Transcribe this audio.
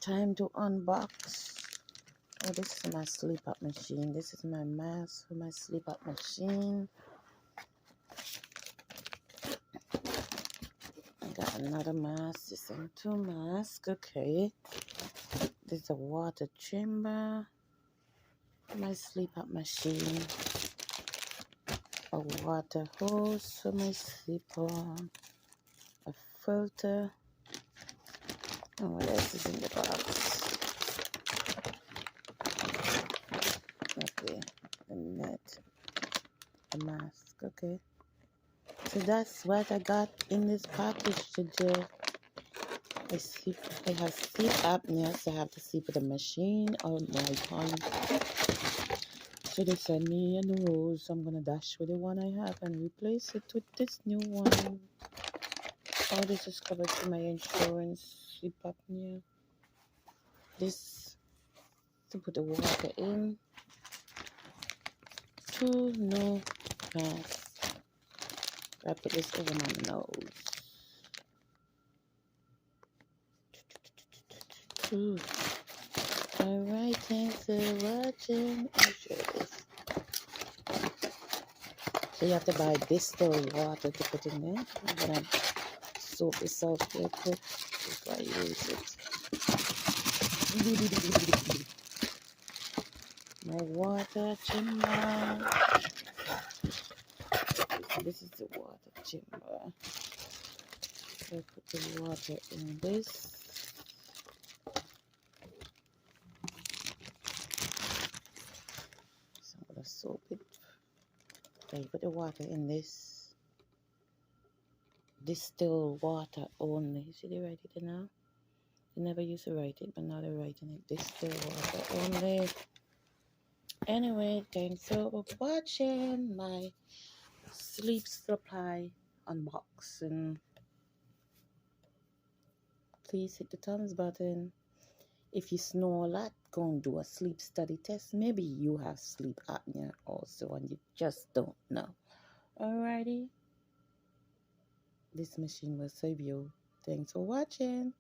Time to unbox. Oh, this is my sleep up machine. This is my mask for my sleep up machine. I got another mask. This is two masks. Okay. This is a water chamber. My sleep up machine. A water hose for my slipper. A filter. And what else is in the box? Okay, the net, the mask. Okay, so that's what I got in this package today. I have sleep apnea, so I have to sleep with a machine on my tongue. So they send me a new hose. So I'm gonna dash with the one I have and replace it with this new one. All this is covered through my insurance. Sleep apnea. This to put the water in. Two new masks. I put this over my nose. Ooh. Alright, thanks for watching. I'll show this. So you have to buy distilled water to put in there. I'm gonna soak this out real quick before I use it. My water chamber. This is the water chamber. So I put the water in this. So I'm gonna soak it. Okay, put the water in this. Distilled water only. See they write it now? They never used to write it, but now they're writing it. Distilled water only. Anyway, thanks for watching my sleep supply unboxing. Please hit the thumbs button. If you snore a lot, go and do a sleep study test. Maybe you have sleep apnea also and you just don't know. Alrighty. This machine will save you. Thanks for watching.